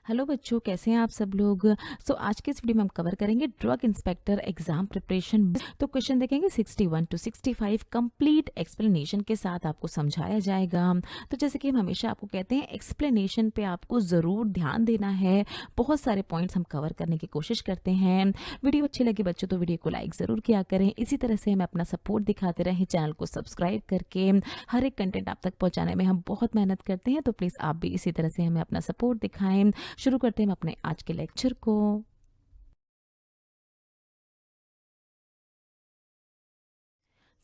Hello बच्चों, कैसे हैं आप सब लोग। आज के इस वीडियो में हम कवर करेंगे ड्रग इंस्पेक्टर एग्जाम प्रिपरेशन। तो क्वेश्चन देखेंगे 61 टू 65 कंप्लीट एक्सप्लेनेशन के साथ आपको समझाया जाएगा। तो जैसे कि हम हमेशा आपको कहते हैं, एक्सप्लेनेशन पे आपको ज़रूर ध्यान देना है। बहुत सारे पॉइंट्स हम कवर करने की कोशिश करते हैं। वीडियो अच्छी लगे बच्चों तो वीडियो को लाइक ज़रूर किया करें। इसी तरह से हमें अपना सपोर्ट दिखाते रहें, चैनल को सब्सक्राइब करके। हर एक कंटेंट आप तक पहुँचाने में हम बहुत मेहनत करते हैं, तो प्लीज़ आप भी इसी तरह से हमें अपना सपोर्ट दिखाएं। शुरू करते हैं हम अपने आज के लेक्चर को।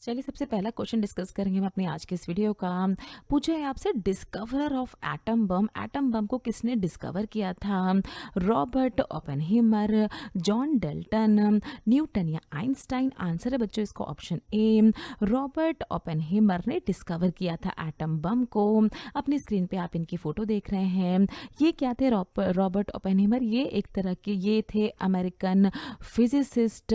चलिए, सबसे पहला क्वेश्चन डिस्कस करेंगे हम अपने आज के इस वीडियो का। पूछा है आपसे, डिस्कवरर ऑफ एटम बम को किसने डिस्कवर किया था? रॉबर्ट ओपेनहीमर, जॉन डेल्टन, न्यूटन या आइंस्टाइन? आंसर है बच्चों इसको ऑप्शन ए, रॉबर्ट ओपेनहीमर ने डिस्कवर किया था एटम बम को। अपनी स्क्रीन पे आप इनकी फोटो देख रहे हैं। ये क्या थे रॉबर्ट ओपेनहीमर? ये एक तरह के ये थे अमेरिकन फिजिसिस्ट।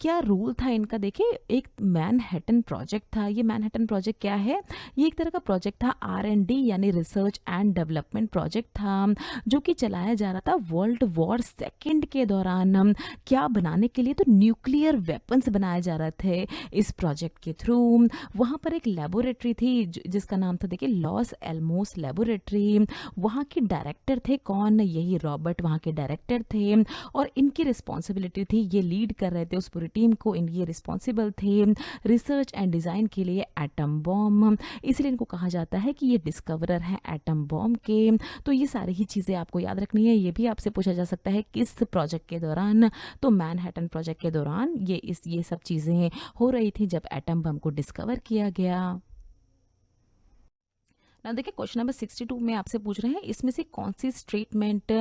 क्या रूल था इनका? देखिए, एक मैनहट्टन प्रोजेक्ट था। ये मैनहट्टन प्रोजेक्ट क्या है? ये एक तरह का प्रोजेक्ट था, R&D यानी रिसर्च एंड डेवलपमेंट प्रोजेक्ट था, जो कि चलाया जा रहा था वर्ल्ड वॉर सेकेंड के दौरान। क्या बनाने के लिए? तो न्यूक्लियर वेपन्स बनाए जा रहे थे इस प्रोजेक्ट के थ्रू। वहाँ पर एक लेबोरेटरी थी जिसका नाम था, देखिए, लॉस एल्मोस लेबोरेटरी। वहाँ के डायरेक्टर थे कौन? यही रॉबर्ट वहाँ के डायरेक्टर थे, और इनकी रिस्पॉन्सिबिलिटी थी, ये लीड कर रहे थे उस पूरी टीम को। ये रिस्पॉन्सिबल थे रिसर्च एंड डिज़ाइन के लिए एटम बॉम्ब, इसलिए इनको कहा जाता है कि ये डिस्कवरर हैं एटम बॉम्ब के। तो ये सारी ही चीज़ें आपको याद रखनी है। ये भी आपसे पूछा जा सकता है किस प्रोजेक्ट के दौरान? तो मैनहट्टन प्रोजेक्ट के दौरान ये सब चीज़ें हो रही थी जब एटम बम को डिस्कवर किया गया। ना देखिए, क्वेश्चन नंबर 62 में आपसे पूछ रहे हैं, इसमें से कौन सी स्टेटमेंट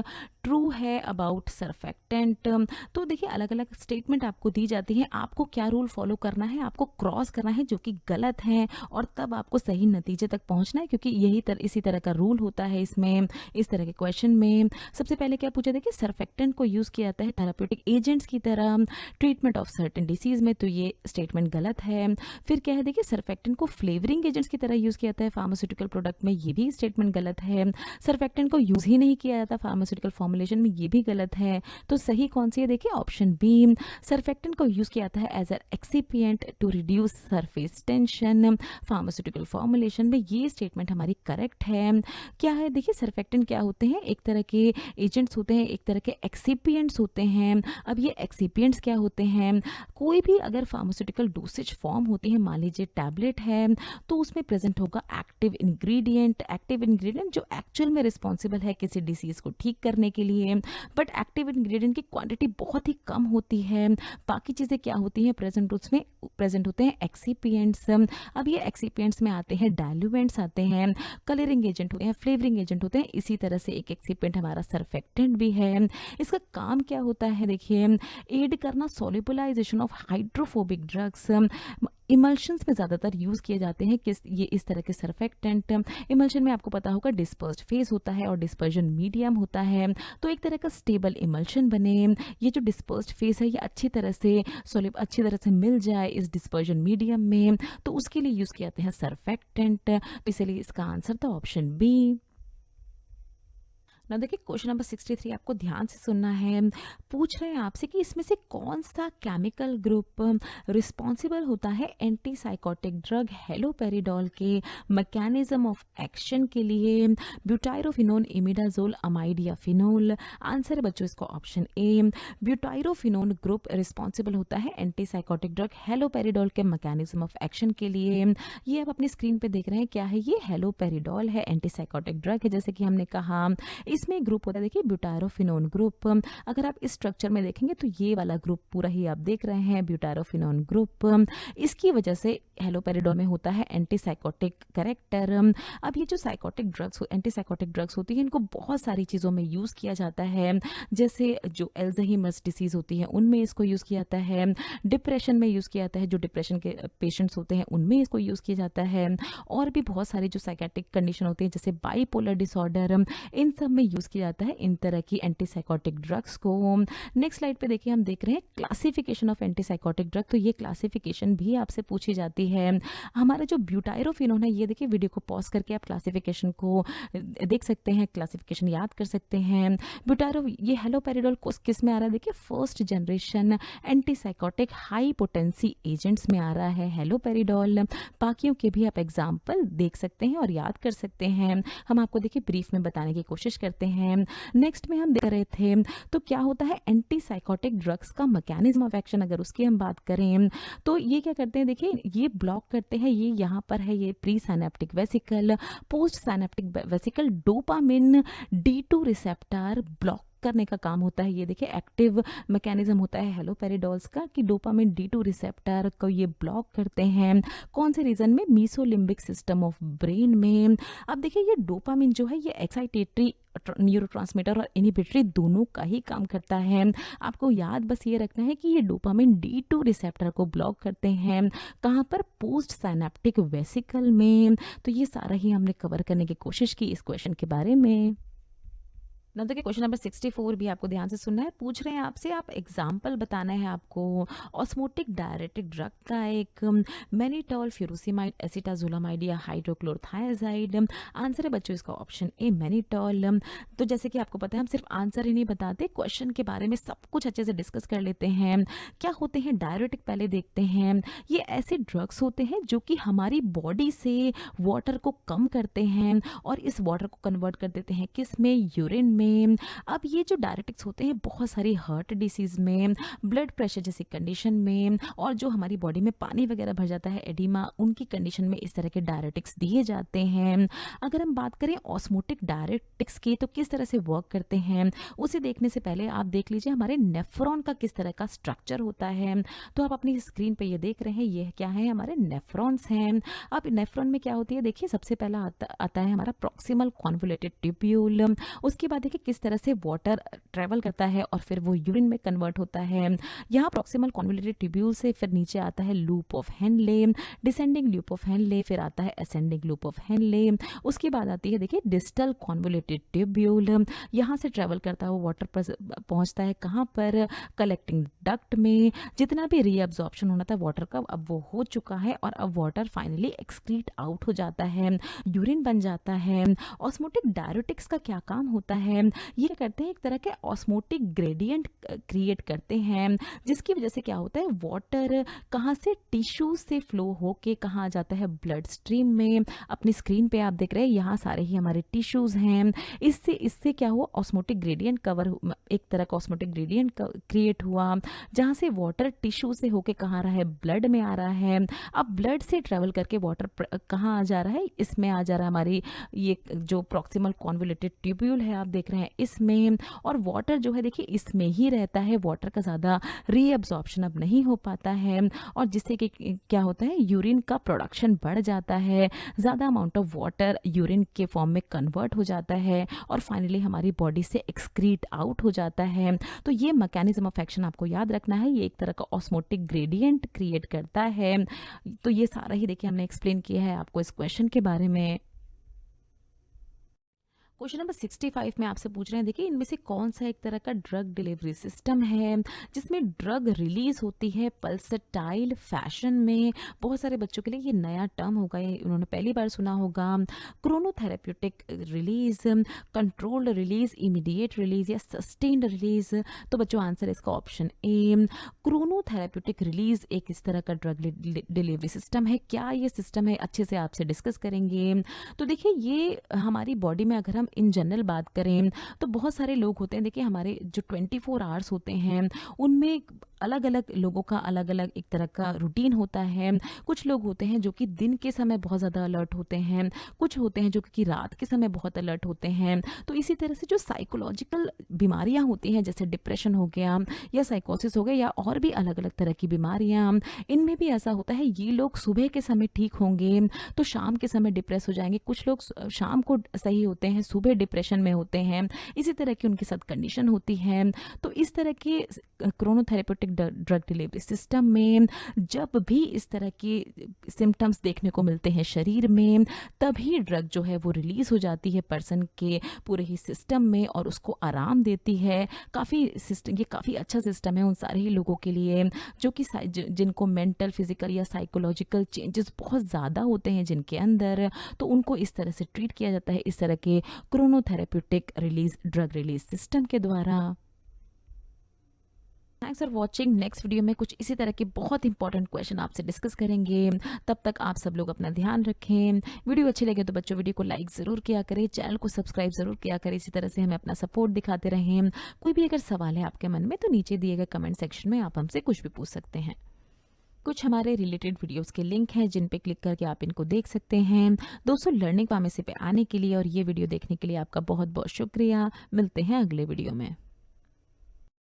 ट्रू है अबाउट सरफेक्टेंट? तो देखिए, अलग अलग स्टेटमेंट आपको दी जाती है। आपको क्या रूल फॉलो करना है? आपको क्रॉस करना है जो कि गलत है, और तब आपको सही नतीजे तक पहुंचना है, क्योंकि इसी तरह का रूल होता है इसमें, इस तरह के क्वेश्चन में। सबसे पहले क्या पूछा? देखिए, सरफेक्टेंट को यूज किया जाता है थेराप्यूटिक एजेंट्स की तरह ट्रीटमेंट ऑफ सर्टेन डिसीज में, तो ये स्टेटमेंट गलत है। फिर क्या है? देखिए, सरफेक्टेंट को फ्लेवरिंग एजेंट्स की तरह यूज किया जाता है फार्मास्यूटिकल प्रोडक्ट में, ये भी स्टेटमेंट गलत है। सरफेक्टेंट को यूज ही नहीं किया जाता फार्मास्यूटिकल फॉर्मुलेशन में, ये भी गलत है। तो सही कौन सी है? देखिए, ऑप्शन बी, सरफेक्टेंट को यूज किया जाता है as an excipient to reduce surface tension pharmaceutical formulation में, ये स्टेटमेंट हमारी करेक्ट है। क्या है? देखिए, सरफेक्टेंट क्या होते हैं? एक तरह के एजेंट्स होते हैं, एक तरह के एक्सिपिएंट्स होते हैं। अब ये एक्सिपिएंट्स क्या होते हैं? कोई भी अगर फार्मास्यूटिकल डोसेज फॉर्म होती है, मान लीजिए टैबलेट है, तो उसमें प्रेजेंट होगा एक्टिव इंग्रेडिएंट जो एक्चुअल में रिस्पॉन्सिबल है किसी डिसीज को ठीक करने के लिए। बट एक्टिव इंग्रेडिएंट की क्वांटिटी बहुत ही कम होती है। बाकी चीज़ें क्या होती हैं? उसमें प्रेजेंट होते हैं एक्सीपिएंट्स। अब ये एक्सीपिएंट्स में आते हैं डाइल्यूएंट्स, आते हैं कलरिंग एजेंट होते हैं, फ्लेवरिंग एजेंट होते हैं। इसी तरह से एक एक्सीपिएंट हमारा सरफेक्टेंट भी है। इसका काम क्या होता है? देखिए, एड करना सॉल्युबलाइजेशन ऑफ हाइड्रोफोबिक ड्रग्स। इमल्शंस में ज़्यादातर यूज़ किए जाते हैं इस तरह के सरफेक्टेंट। इमल्शन में आपको पता होगा डिस्पर्स्ड फेज होता है और डिस्पर्जन मीडियम होता है, तो एक तरह का स्टेबल इमल्शन बने। ये जो डिस्पर्स्ड फेज है, ये अच्छी तरह से मिल जाए इस डिस्पर्जन मीडियम में, तो उसके लिए यूज़ किए जाते हैं सरफेक्टेंट। तो इसलिए इसका आंसर था ऑप्शन बी। ना देखिए, क्वेश्चन नंबर 63 आपको ध्यान से सुनना है। पूछ रहे हैं आपसे कि इसमें से कौन सा केमिकल ग्रुप रिस्पॉन्सिबल होता है एंटीसाइकोटिक ड्रग हेलोपेरिडोल के मैकेनिज्म ऑफ एक्शन के लिए? ब्यूटाइरोफिनोन, इमिडाजोल, अमाइड या फिनोल? आंसर है बच्चों इसको ऑप्शन ए, ब्यूटाइरोफिनोन ग्रुप रिस्पॉन्सिबल होता है एंटीसाइकोटिक ड्रग हेलोपेरिडोल के मैकेनिज्म ऑफ एक्शन के लिए। ये आप अपनी स्क्रीन पे देख रहे हैं, क्या है ये? हेलोपेरिडोल है, एंटीसाइकोटिक ड्रग है, जैसे कि हमने कहा। इसमें एक ग्रुप होता है, देखिए, ब्यूटारोफिनोन ग्रुप। अगर आप इस स्ट्रक्चर में देखेंगे तो ये वाला ग्रुप पूरा ही आप देख रहे हैं, ब्यूटारोफिनोन ग्रुप। इसकी वजह से हेलोपेरिडोल में होता है एंटीसाइकोटिक कैरेक्टर। अब ये जो एंटीसाइकोटिक ड्रग्स होती है, इनको बहुत सारी चीज़ों में यूज़ किया जाता है, जैसे जो एल्जाइमर्स डिसीज़ होती है उनमें इसको यूज़ किया जाता है, डिप्रेशन में यूज़ किया जाता है, जो डिप्रेशन के पेशेंट्स होते हैं उनमें इसको यूज़ किया जाता है, और भी बहुत सारी जो साइकेट्रिक कंडीशन होती है जैसे बाइपोलर डिसऑर्डर, इन सब में यूज़ किया जाता है इन तरह की एंटीसाइकोटिक ड्रग्स को। नेक्स्ट स्लाइड पे देखिए, हम देख रहे हैं क्लासिफिकेशन ऑफ एंटीसाइकोटिक ड्रग। तो ये क्लासिफिकेशन भी आपसे पूछी जाती है। हमारा जो ब्यूटायरोफिनोन है, ये देखिए वीडियो को पॉज करके आप क्लासिफिकेशन को देख सकते हैं, क्लासिफिकेशन याद कर सकते हैं। ब्यूटायरो ये हेलोपेरिडोल किस में आ रहा है, देखिए first generation antipsychotic high potency agents में आ रहा है हेलोपेरिडोल। बाकियों के भी आप एग्जाम्पल देख सकते हैं और याद कर सकते हैं। हम आपको देखिए ब्रीफ में बताने की कोशिश करते हैं। नेक्स्ट में हम देख रहे थे तो क्या होता है एंटीसाइकोटिक ड्रग्स का मैकेनिज्म ऑफ एक्शन, अगर उसकी हम बात करें तो ये क्या करते हैं, देखिए ये ब्लॉक करते हैं, ये यहाँ पर है ये pre synaptic vesicle, post synaptic vesicle dopamine D2 receptor block करने का काम होता है। ये देखिए एक्टिव मैकेनिज्म होता है हेलोपेरिडोल्स का कि डोपामिन D2 रिसेप्टर को ये ब्लॉक करते हैं। कौन से रीजन में, मीसोलिम्बिक सिस्टम ऑफ ब्रेन में। अब देखिए ये डोपामिन जो है ये एक्साइटेटरी न्यूरोट्रांसमीटर और इनहिबिटरी दोनों का ही काम करता है। आपको याद बस ये रखना है कि ये डोपामिन D2 रिसेप्टर को ब्लॉक करते हैं, कहाँ पर, पोस्ट साइनेप्टिक वेसिकल में। तो ये सारा ही हमने कवर करने की कोशिश की इस क्वेश्चन के बारे में। ना देखिए क्वेश्चन नंबर 64 भी आपको ध्यान से सुनना है। पूछ रहे हैं आपसे, आप एग्जाम्पल बताना है आपको ऑस्मोटिक डायरेटिक ड्रग का, एक मैनिटॉल, फ्यूरोसिमाइड, एसिटाजोलामाइड या हाइड्रोक्लोरोथायाजाइड। आंसर है बच्चों इसका ऑप्शन ए मैनिटॉल। तो जैसे कि आपको पता है हम सिर्फ आंसर ही नहीं बताते, क्वेश्चन के बारे में सब कुछ अच्छे से डिस्कस कर लेते हैं। क्या होते हैं डायरेटिक, पहले देखते हैं। ये ऐसे ड्रग्स होते हैं जो कि हमारी बॉडी से वाटर को कम करते हैं और इस वाटर को कन्वर्ट कर देते हैं किस में, यूरिन में। अब ये जो डायरेटिक्स होते हैं बहुत सारी हार्ट डिसीज में, ब्लड प्रेशर जैसी कंडीशन में, और जो हमारी बॉडी में पानी वगैरह भर जाता है एडिमा, उनकी कंडीशन में इस तरह के डायरेटिक्स दिए जाते हैं। अगर हम बात करें ऑस्मोटिक डायरेटिक्स की तो किस तरह से वर्क करते हैं, उसे देखने से पहले आप देख लीजिए हमारे नेफ्रॉन का किस तरह का स्ट्रक्चर होता है। तो आप अपनी स्क्रीन पे ये देख रहे हैं, ये क्या है, हमारे नेफ्रॉन्स हैं। अब नेफ्रॉन में क्या होती है, देखिए सबसे पहला आता है हमारा प्रॉक्सिमल कॉन्वोल्यूटेड ट्यूब्यूल। उसके बाद देखिए किस तरह से वाटर ट्रेवल करता है और फिर वो यूरिन में कन्वर्ट होता है। यहाँ प्रॉक्सिमल कॉन्वोल्यूटेड ट्यूब्यूल से फिर नीचे आता है loop of Henle, descending loop of Henle, फिर आता है असेंडिंग लूप ऑफ हेनले। उसके बाद आती है देखिए डिस्टल कॉन्वोल्यूटेड ट्यूब्यूल। यहाँ से ट्रेवल करता है वो वाटर पर पहुँचता है कहाँ पर, कलेक्टिंग डक्ट में। जितना भी रीअब्जॉर्प्शन होना था वाटर का अब वो हो चुका है और अब वाटर फाइनली एक्सक्रीट आउट हो जाता है, यूरिन बन जाता है। ऑस्मोटिक डायरेटिक्स का क्या काम होता है, ये करते हैं एक तरह के ऑस्मोटिक ग्रेडियंट क्रिएट करते हैं, जिसकी वजह से क्या होता है वाटर कहाँ से, टिश्यू से फ्लो होके कहाँ जाता है, ब्लड स्ट्रीम में। अपनी स्क्रीन पे आप देख रहे हैं यहाँ सारे ही हमारे टिश्यूज हैं। इससे क्या हुआ, ऑस्मोटिक ग्रेडियंट कवर, एक तरह का ऑस्मोटिक ग्रेडियंट क्रिएट हुआ, जहाँ से वाटर टिश्यू से होके कहाँ आ रहा है, ब्लड में आ रहा है। अब ब्लड से ट्रेवल करके वाटर कहाँ आ जा रहा है, इसमें आ जा रहा है हमारी ये जो प्रॉक्सिमल कॉन्वोल्यूटेड ट्यूब्यूल है आप देख रहे हैं इसमें। और वाटर जो है देखिए इसमें ही रहता है, वाटर का ज़्यादा रीअब्जॉर्प्शन अब नहीं हो पाता है और जिससे कि क्या होता है यूरिन का प्रोडक्शन बढ़ जाता है, ज़्यादा अमाउंट ऑफ वाटर यूरिन के फॉर्म में कन्वर्ट हो जाता है और फाइनली हमारी बॉडी से एक्सक्रीट आउट हो जाता है। तो ये मैकेनिज्म ऑफ एक्शन आपको याद रखना है, ये एक तरह का ऑस्मोटिक ग्रेडियंट क्रिएट करता है। तो ये सारा ही देखिए हमने एक्सप्लेन किया है आपको इस क्वेश्चन के बारे में। क्वेश्चन नंबर 65 में आपसे पूछ रहे हैं, देखिए इनमें से कौन सा एक तरह का ड्रग डिलीवरी सिस्टम है जिसमें ड्रग रिलीज होती है पल्सेटाइल फैशन में। बहुत सारे बच्चों के लिए ये नया टर्म होगा, ये उन्होंने पहली बार सुना होगा। Chronotherapeutic release, controlled release, immediate release या सस्टेन्ड रिलीज। तो बच्चों आंसर इसका ऑप्शन ए क्रोनोथेरेप्यूटिक रिलीज एक इस तरह का ड्रग डिलीवरी सिस्टम है। क्या ये सिस्टम है अच्छे से आपसे डिस्कस करेंगे। तो देखिए ये हमारी बॉडी में अगर हम इन जनरल बात करें तो बहुत सारे लोग होते हैं, देखिए हमारे जो 24 आवर्स होते हैं उनमें अलग अलग लोगों का अलग अलग एक तरह का रूटीन होता है। कुछ लोग होते हैं जो कि दिन के समय बहुत ज़्यादा अलर्ट होते हैं, कुछ होते हैं जो कि रात के समय बहुत अलर्ट होते हैं। तो इसी तरह से जो साइकोलॉजिकल बीमारियां होती हैं जैसे डिप्रेशन हो गया या साइकोसिस हो गया या और भी अलग अलग तरह की बीमारियां, इनमें भी ऐसा होता है ये लोग सुबह के समय ठीक होंगे तो शाम के समय डिप्रेस हो जाएंगे, कुछ लोग शाम को सही होते हैं सुबह डिप्रेशन में होते हैं। इसी तरह की उनके साथ कंडीशन होती है। तो इस तरह के क्रोनोथेरेप्यूटिक थेरेप्यूटिक ड्रग डिलीवरी सिस्टम में जब भी इस तरह के सिम्टम्स देखने को मिलते हैं शरीर में, तभी ड्रग जो है वो रिलीज़ हो जाती है पर्सन के पूरे ही सिस्टम में और उसको आराम देती है। काफ़ी सिस्टम, ये काफ़ी अच्छा सिस्टम है उन सारे ही लोगों के लिए जो कि जिनको मेंटल, फिजिकल या साइकोलॉजिकल चेंजेस बहुत ज़्यादा होते हैं जिनके अंदर, तो उनको इस तरह से ट्रीट किया जाता है इस तरह के क्रोनोथेरेप्यूटिक रिलीज ड्रग रिलीज सिस्टम के द्वारा। Thanks for watching. Next video में कुछ इसी तरह के बहुत इंपॉर्टेंट क्वेश्चन आपसे डिस्कस करेंगे। तब तक आप सब लोग अपना ध्यान रखें। वीडियो अच्छी लगे तो बच्चों वीडियो को लाइक ज़रूर किया करें, चैनल को सब्सक्राइब ज़रूर किया करें। इसी तरह से हमें अपना सपोर्ट दिखाते रहें। कोई भी अगर सवाल है आपके मन में तो नीचे दिए गए कमेंट सेक्शन में आप हमसे कुछ भी पूछ सकते हैं। कुछ हमारे रिलेटेड वीडियोस के लिंक हैं जिन पे क्लिक करके आप इनको देख सकते हैं। दोस्तों, लर्निंग फार्मेसी पे आने के लिए और ये वीडियो देखने के लिए आपका बहुत बहुत शुक्रिया। मिलते हैं अगले वीडियो में।